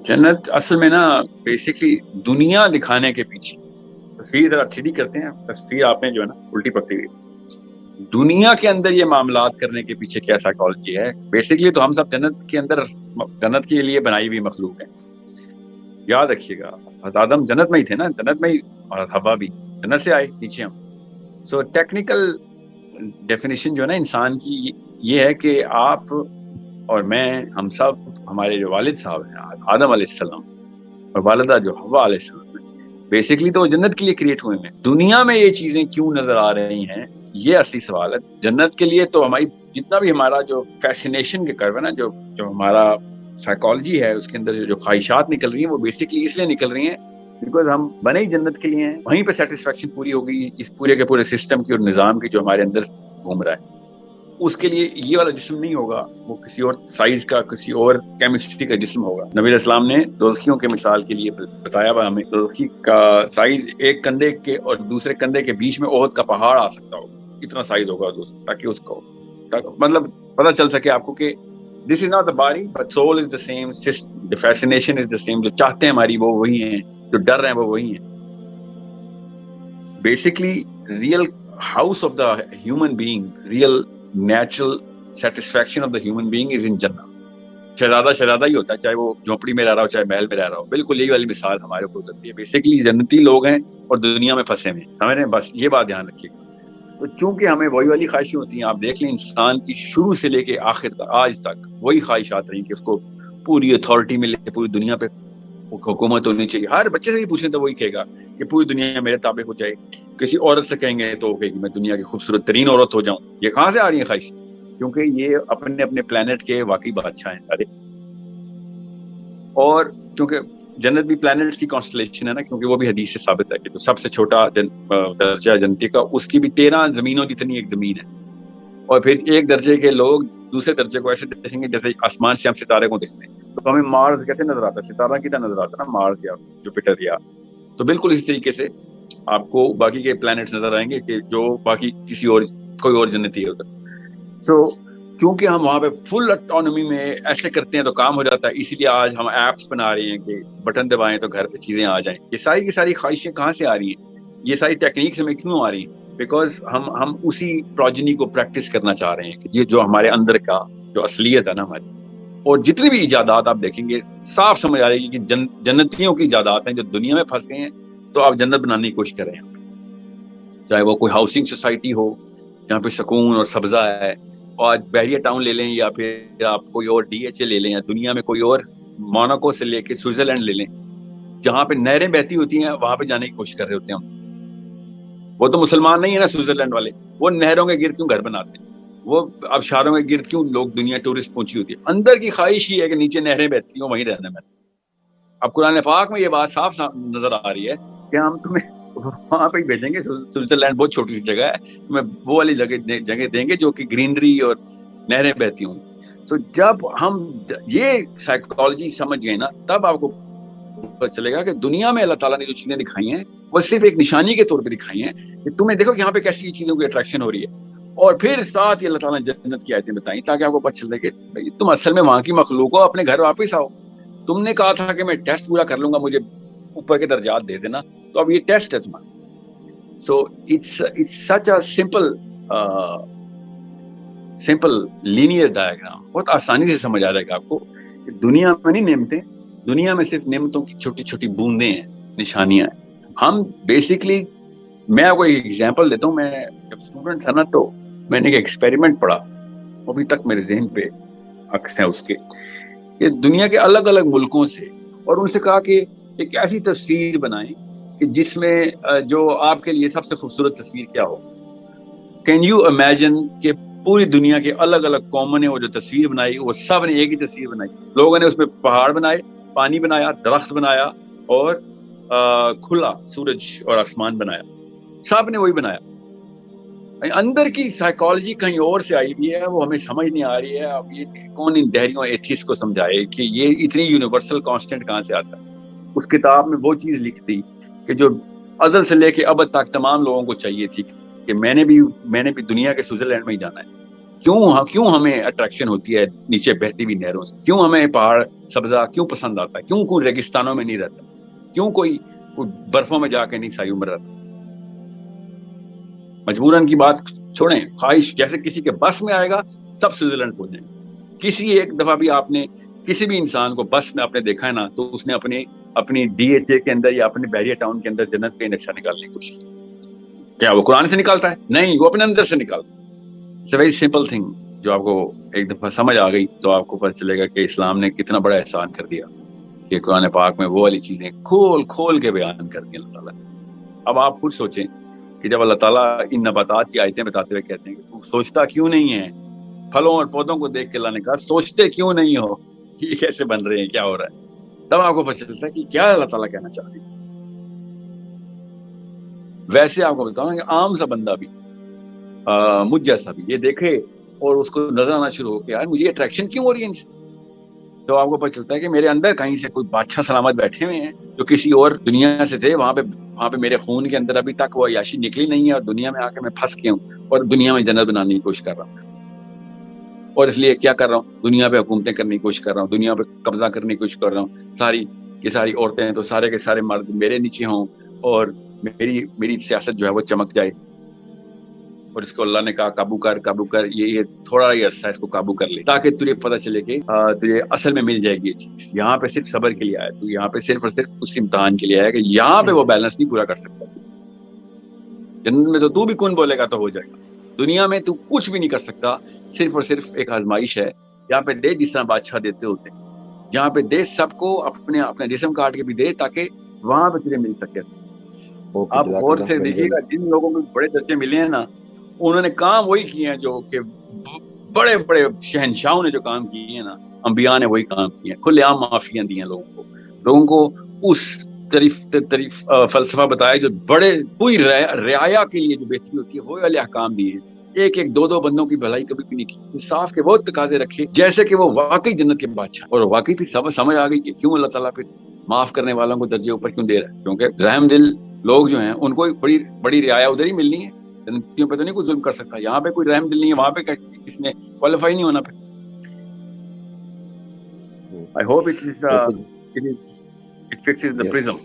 जन्नत असल में ना बेसिकली दुनिया दिखाने के पीछे, तस्वीर जरा सीधी करते हैं, तस्वीर आपने जो है ना उल्टी पकड़ी हुई। दुनिया के अंदर ये मामलात करने के पीछे क्या साइकोलॉजी है? बेसिकली तो हम सब जन्नत के अंदर, जन्नत के लिए बनाई हुई मखलूक है। याद रखिएगा, हज़रत आदम जन्नत में ही थे ना, जन्नत में ही, और हवा भी जन्नत से आए नीचे हम। सो टेक्निकल डेफिनेशन जो है ना इंसान की ये है कि आप और मैं, हम सब, हमारे जो वालिद साहब हैं आदम अलैहिस्सलाम और वालिदा जो हव्वा अलैहिस्सलाम है, बेसिकली तो जन्नत के लिए क्रिएट हुए हैं। दुनिया में ये चीजें क्यों नजर आ रही हैं, ये असली सवाल है। जन्नत के लिए तो हमारी जितना भी हमारा जो फैसिनेशन के कर्व है ना, जो हमारा साइकोलॉजी है, उसके अंदर जो ख्वाहिशात निकल रही हैं, वो बेसिकली इसलिए निकल रही हैं बिकॉज हम बने ही जन्नत के लिए हैं। वहीं पे सेटिस्फेक्शन पूरी हो गई इस पूरे के पूरे सिस्टम की और निज़ाम की जो हमारे अंदर घूम रहा है। उसके लिए ये वाला जिस्म नहीं होगा, वो किसी और साइज का, किसी और केमिस्ट्री का जिस्म होगा। नबी इस्लाम ने दोज़खियों के मिसाल के लिए बताया हुआ हमें, दोज़खी का साइज एक कंधे के और दूसरे कंधे के बीच में ओहद का पहाड़ आ सकता होगा, इतना साइज होगा दोस्त, ताकि उसको मतलब पता चल सके आपको कि this is not the body but soul is the same, the fascination is the same. जो चाहते हैं हमारी वो वही हैं, जो डर रहे हैं वो वही हैं। Basically real house of the human being, real natural satisfaction of the human being is in जन्नत। शहजादा ही होता है, चाहे वो झोपड़ी में रह रहा हो चाहे महल में रह रहा हो। बिल्कुल यही वाली मिसाल हमारे ऊपर उतरती है। बेसिकली जन्नती लोग हैं और दुनिया में फंसे हुए हैं, समझ रहे हैं? बस ये बात ध्यान रखिएगा। तो चूंकि हमें वही वाली ख्वाहिशें होती हैं, आप देख लें इंसान की शुरू से लेके आखिर तक आज तक वही ख्वाहिशात रही कि उसको पूरी अथॉरिटी मिले, पूरी दुनिया पे हुकूमत होनी चाहिए। हर बच्चे से भी पूछें तो वही कहेगा कि पूरी दुनिया मेरे ताबे हो जाए। किसी औरत से कहेंगे तो कहेगी मैं दुनिया की खूबसूरत तरीन औरत हो जाऊं। ये कहाँ से आ रही है ख्वाहिश? क्योंकि ये अपने अपने प्लेनेट के वाकई बादशाह हैं सारे। और क्योंकि जन्नत भी प्लैनेट्स की कॉन्स्टलेशन है ना, क्योंकि वो भी हदीस से साबित है कि जो सबसे छोटा दर्जा जन्नती का, उसकी भी 13 जमीनों जितनी एक जमीन है। और फिर एक दर्जे के लोग दूसरे दर्जे को ऐसे देखेंगे जैसे आसमान से हम सितारे को देखते हैं। तो हमें मार्स कैसे नजर आता है, सितारा की तरह नजर आता है ना, मार्स या जुपिटर या, तो बिल्कुल इस तरीके से आपको बाकी के प्लैनेट्स नजर आएंगे कि जो बाकी किसी और कोई और जन्नती है उधर। सो क्योंकि हम वहाँ पे फुल ऑटोनॉमी में ऐसे करते हैं तो काम हो जाता है, इसीलिए आज हम ऐप्स बना रहे हैं कि बटन दबाएं तो घर पे चीजें आ जाएं। ये सारी की सारी ख्वाहिशें कहाँ से आ रही हैं, ये सारी टेक्निक्स हमें क्यों आ रही हैं? बिकॉज हम उसी प्रोजनी को प्रैक्टिस करना चाह रहे हैं कि ये जो हमारे अंदर का जो असलियत है ना हमारी, और जितनी भी इजादात आप देखेंगे साफ समझ आ रही है कि जन्नतियों की इजादात हैं जो दुनिया में फंस गए हैं, तो आप जन्नत बनाने की कोशिश कर रहे हैं। चाहे वो कोई हाउसिंग सोसाइटी हो जहाँ पे सुकून और सब्जा है, और बहरिया टाउन ले लें, या फिर आप कोई और DHA ले लें, या दुनिया में कोई और मोनाको से लेके स्विट्जरलैंड ले लें, जहाँ पे नहरें बहती होती हैं, वहां पे जाने की कोशिश कर रहे होते हैं हम। वो तो मुसलमान नहीं है ना स्विट्जरलैंड वाले, वो नहरों के गिर्द क्यों घर बनाते हैं, वो आबशारों के गिर्द क्यों लोग दुनिया टूरिस्ट पहुंची होती है? अंदर की ख्वाहिश ही है कि नीचे नहरें बहती हो, वहीं रहना है। अब कुरान पाक में ये बात साफ साफ नजर आ रही है कि हम तुम्हें वहां पे ही भेजेंगे। स्विट्जरलैंड बहुत छोटी सी जगह है, तुम्हें वो वाली जगह देंगे जो कि ग्रीनरी और नहरें बहती हों। तो जब हम ये साइकोलॉजी समझ गए ना, तब आपको पता चलेगा कि दुनिया में अल्लाह ताला ने जो चीजें दिखाई हैं वो सिर्फ एक निशानी के तौर पे दिखाई हैं कि तुम्हें देखो कि यहाँ पे कैसी चीजों की अट्रैक्शन हो रही है। और फिर साथ ही अल्लाह ताला ने जन्नत की आयतें बताई ताकि आपको पता चले कि तुम असल में वहां की मखलूक हो, अपने घर वापस आओ। तुमने कहा था कि मैं टेस्ट पूरा कर लूंगा, मुझे ऊपर के दर्जात दे देना, तो अब ये टेस्ट है तुम्हारा। So it's such a simple linear diagram, बहुत आसानी से समझ आ जाएगा आपको कि दुनिया में नहीं नेमतें, दुनिया में सिर्फ नेमतों की छोटी छोटी बूंदें हैं, निशानियां हैं। हम बेसिकली, मैं आपको एक एग्जांपल देता हूँ। मैं जब स्टूडेंट था ना, तो मैंने एक एक्सपेरिमेंट पढ़ा, अभी तक मेरे जहन पे अक्स है उसके, कि दुनिया के अलग अलग मुल्कों से, और उनसे कहा कि एक ऐसी तस्वीर बनाएं कि जिसमें जो आपके लिए सबसे खूबसूरत तस्वीर क्या हो। कैन यू इमेजिन कि पूरी दुनिया के अलग अलग कौमों ने वो जो तस्वीर बनाई, वो सब ने एक ही तस्वीर बनाई। लोगों ने उसमें पहाड़ बनाए, पानी बनाया, दरख्त बनाया, और खुला सूरज और आसमान बनाया, सब ने वही बनाया। अंदर की साइकोलॉजी कहीं और से आई हुई है, वो हमें समझ नहीं आ रही है। अब ये कौन इन दहरियों एथिस्ट को समझाए कि ये इतनी यूनिवर्सल कांस्टेंट कहाँ से आता है। उस किताब में वो चीज लिख दी कि जो अज़ल से लेके अब तक तमाम लोगों को चाहिए थी कि मैंने भी दुनिया के स्विट्जरलैंड में ही जाना है। کیوں ہمیں اٹریکشن ہوتی ہے نیچے بہتی ہوئی نہروں سے, کیوں ہمیں پہاڑ سبزہ کیوں پسند آتا ہے, کیوں کوئی ریگستانوں میں نہیں رہتا, کیوں کوئی برفوں میں جا کے نہیں ساری عمر رہتا. مجبوراً کی بات چھوڑیں, خواہش جیسے کسی کے بس میں آئے گا سب سوئٹزرلینڈ پہنچ جائیں گے. کسی ایک دفعہ بھی آپ نے کسی بھی انسان کو بس میں آپ نے دیکھا ہے نا, تو اس نے اپنی ڈی ایچ اے کے اندر یا اپنے بحریہ ٹاؤن کے اندر جنت کا نقشہ نکالنے کی کوشش کی. کیا وہ قرآن سے نکالتا ہے؟ نہیں, وہ اپنے اندر سے نکالتا ہے. It's a very simple thing, جو آپ کو ایک دفعہ سمجھ آ گئی تو آپ کو پتہ چلے گا کہ اسلام نے کتنا بڑا احسان کر دیا کہ قرآن پاک میں وہ والی چیزیں کھول کے بیان کر دی اللہ تعالیٰ نے. اب آپ خود سوچیں کہ جب اللہ تعالیٰ ان نباتات کی آیتیں بتاتے ہوئے کہتے ہیں کہ تو سوچتا کیوں نہیں ہے, پھلوں اور پودوں کو دیکھ کے اللہ نے کہا سوچتے کیوں نہیں ہو یہ کیسے بن رہے ہیں, کیا ہو رہا ہے, تب آپ کو پتہ چلتا ہے کہ کیا اللہ تعالیٰ کہنا چاہ رہے ہیں. ویسے آپ کو بتاؤں کہ عام سا بندہ بھی مجھ جیسا بھی یہ دیکھے اور اس کو نظر آنا شروع ہو کہ یار مجھے اٹریکشن کیوں ہو رہی ہے ان سے, تو آپ کو پتہ چلتا ہے کہ میرے اندر کہیں سے کوئی بادشاہ سلامت بیٹھے ہوئے ہیں جو کسی اور دنیا سے تھے, وہاں پہ میرے خون کے اندر ابھی تک وہ عیاشی نکلی نہیں ہے, اور دنیا میں آ کے میں پھنس گیا ہوں اور دنیا میں جنت بنانے کی کوشش کر رہا ہوں. اور اس لیے کیا کر رہا ہوں, دنیا پہ حکومتیں کرنے کی کوشش کر رہا ہوں, دنیا پہ قبضہ کرنے کی کوشش کر رہا ہوں. ساری عورتیں ہیں تو سارے کے سارے مرد میرے نیچے ہوں, اور میری سیاست جو ہے وہ چمک جائے. اور اس کو اللہ نے کہا قابو کر, یہ تھوڑا ہی عرصہ اس کو قابو کر لے تاکہ تجھے پتہ چلے کہ تجھے اصل میں مل جائے گی یہ چیز. یہاں پہ صرف صبر کے لیے آیا, تو یہاں پہ صرف اور صرف اس امتحان کے لیے آیا کہ یہاں پہ وہ بیلنس نہیں پورا کر سکتا. جنت میں تو بھی کون بولے گا تو ہو جائے گا, دنیا میں تو کچھ بھی نہیں کر سکتا, صرف اور صرف ایک آزمائش ہے. یہاں پہ دے جس طرح بادشاہ دیتے ہوتے ہیں, یہاں پہ دے سب کو اپنے جسم کاٹ کے بھی دے تاکہ وہاں پہ تجھے مل سکے. آپ غور سے دیکھیے گا جن لوگوں کو بڑے درجے ملے ہیں نا, انہوں نے کام وہی کیے ہیں جو کہ بڑے بڑے شہنشاہوں نے جو کام کیے ہیں نا, انبیاء نے وہی کام کیے ہیں. کھلے عام معافیاں دی ہیں لوگوں کو اس طریف فلسفہ بتایا جو بڑے پوری رعایا کے لیے جو بہتری ہوتی ہے وہ والے احکام دیے ہیں. ایک دو بندوں کی بھلائی کبھی بھی نہیں کی, انصاف کے بہت تقاضے رکھے جیسے کہ وہ واقعی جنت کے بادشاہ. اور واقعی پھر سمجھ آ گئی کہ کیوں اللہ تعالیٰ پھر معاف کرنے والوں کو درجے اوپر کیوں دے رہا ہے, کیونکہ رحم دل لوگ جو ہیں ان کو بڑی رعایا ادھر ہی ملنی ہے. جنتیوں پہ تو نہیں کوئی ظلم کر سکتا, یہاں پہ کوئی رحم دل نہیں ہے, وہاں پہ کس نے کوالیفائی نہیں ہونا پھر. I hope it fixes the prism.